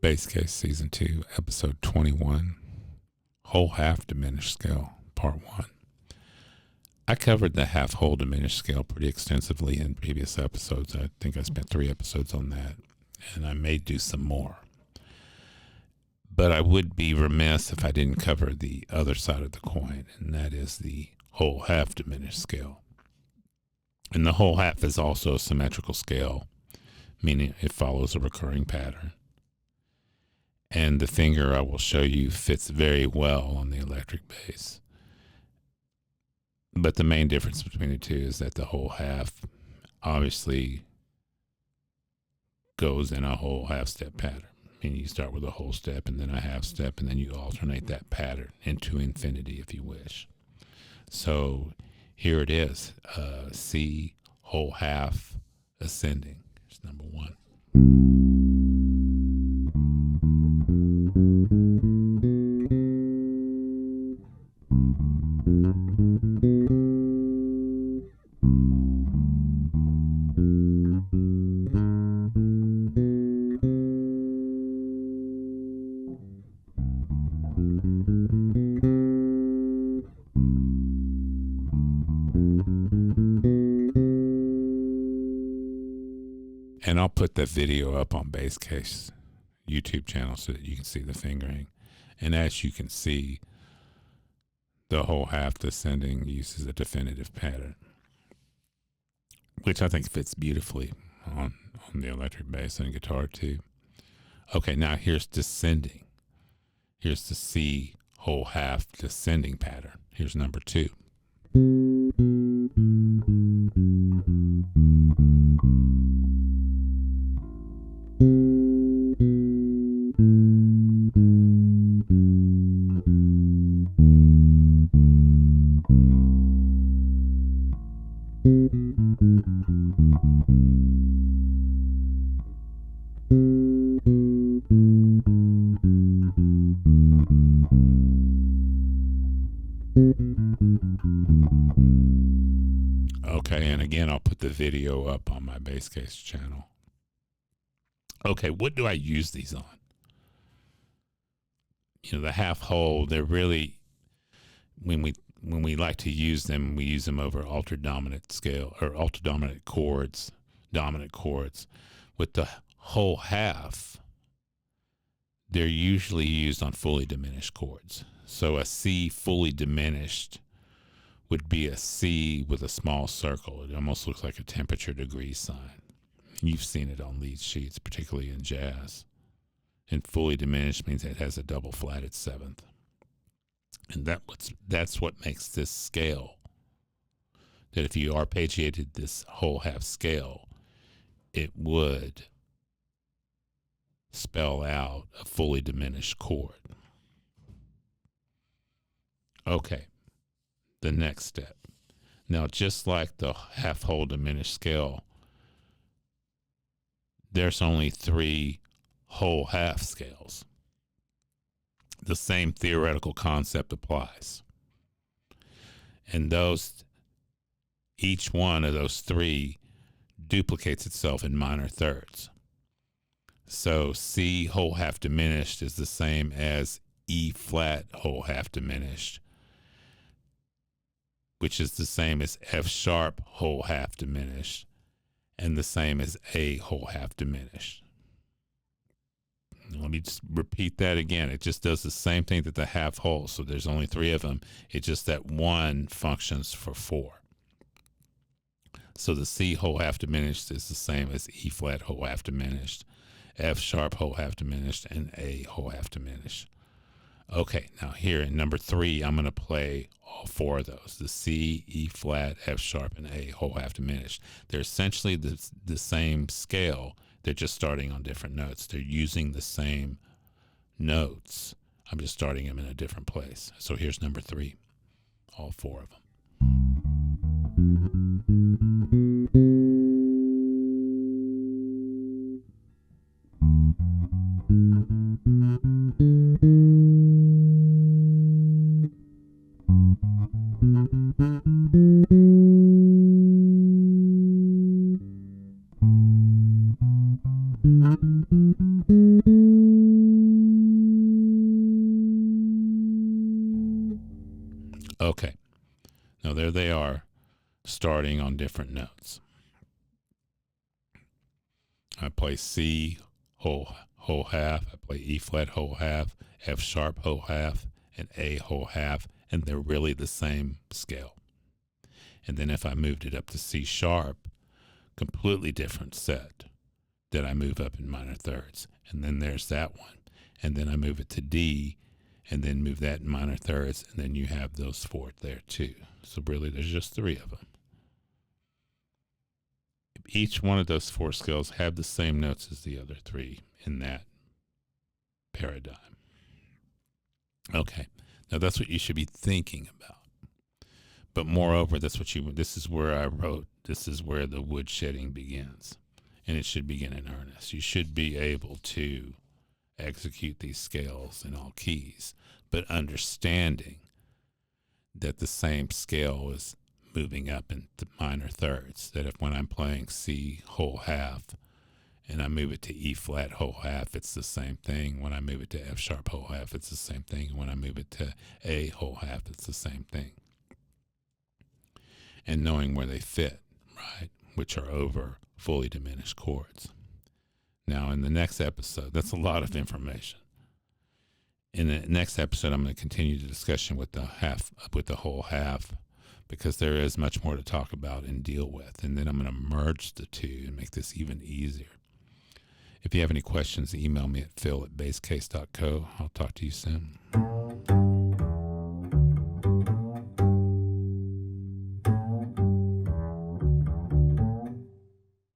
Bass Case Season 2, Episode 21, Whole Half Diminished Scale, Part 1. I covered the half-whole diminished scale pretty extensively in previous episodes. I think I spent 3 episodes on that, and I may do some more. But I would be remiss if I didn't cover the other side of the coin, and that is the whole half diminished scale. And the whole half is also a symmetrical scale, meaning it follows a recurring pattern. And the finger I will show you fits very well on the electric bass. But the main difference between the two is that the whole half obviously goes in a whole half step pattern. Meaning you start with a whole step and then a half step, and then you alternate that pattern into infinity if you wish. So here it is, C whole half ascending. Here's number 1. And I'll put that video up on Bass Case YouTube channel so that you can see the fingering. And as you can see, the whole half descending uses a definitive pattern, which I think fits beautifully on the electric bass and guitar too. Okay, now here's descending. Here's the C whole half descending pattern. Here's number 2. Okay, and again, I'll put the video up on my Bass Case channel. Okay, what do I use these on? You know, the half whole, they're really, when we like to use them, we use them over altered dominant scale or altered dominant chords, dominant chords. With the whole half, they're usually used on fully diminished chords. So a C fully diminished would be a C with a small circle. It almost looks like a temperature degree sign. You've seen it on lead sheets, particularly in jazz. And fully diminished means it has a double flatted 7th. And that's what makes this scale, that if you arpeggiated this whole half scale, it would spell out a fully diminished chord. Okay, the next step. Now, just like the half whole diminished scale, there's only 3 whole half scales. The same theoretical concept applies. And each one of those 3 duplicates itself in minor thirds. So C whole half diminished is the same as E flat whole half diminished, which is the same as F sharp whole half diminished, and the same as A whole half diminished. Let me just repeat that again. It just does the same thing that the half whole. So there's only 3 of them. It's just that one functions for 4. So the C whole half diminished is the same as E flat whole half diminished, F sharp whole half diminished, and A whole half diminished. Okay, now here in number 3, I'm going to play all 4 of those. The C, E flat, F sharp, and A whole half diminished. They're essentially the same scale. They're just starting on different notes. They're using the same notes. I'm just starting them in a different place. So here's number 3, all 4 of them. Now there they are, starting on different notes. I play C whole half, I play E flat whole half, F sharp whole half, and A whole half, and they're really the same scale. And then if I moved it up to C sharp, completely different set that I move up in minor thirds. And then there's that one. And then I move it to D, and then move that in minor thirds, and then you have those four there too. So really there's just three of them. Each one of those four scales have the same notes as the other three in that paradigm. Okay, now that's what you should be thinking about. But moreover, this is where I wrote, this is where the woodshedding begins. And it should begin in earnest. You should be able to execute these scales in all keys, but understanding that the same scale is moving up into minor thirds. That if when I'm playing C whole half and I move it to E flat whole half, it's the same thing. When I move it to F sharp whole half, it's the same thing. When I move it to A whole half, it's the same thing. And knowing where they fit, right, which are over fully diminished chords. Now, in the next episode, that's a lot of information. In the next episode, I'm going to continue the discussion with the whole half, because there is much more to talk about and deal with. And then I'm going to merge the two and make this even easier. If you have any questions, email me at phil@basecase.co. I'll talk to you soon.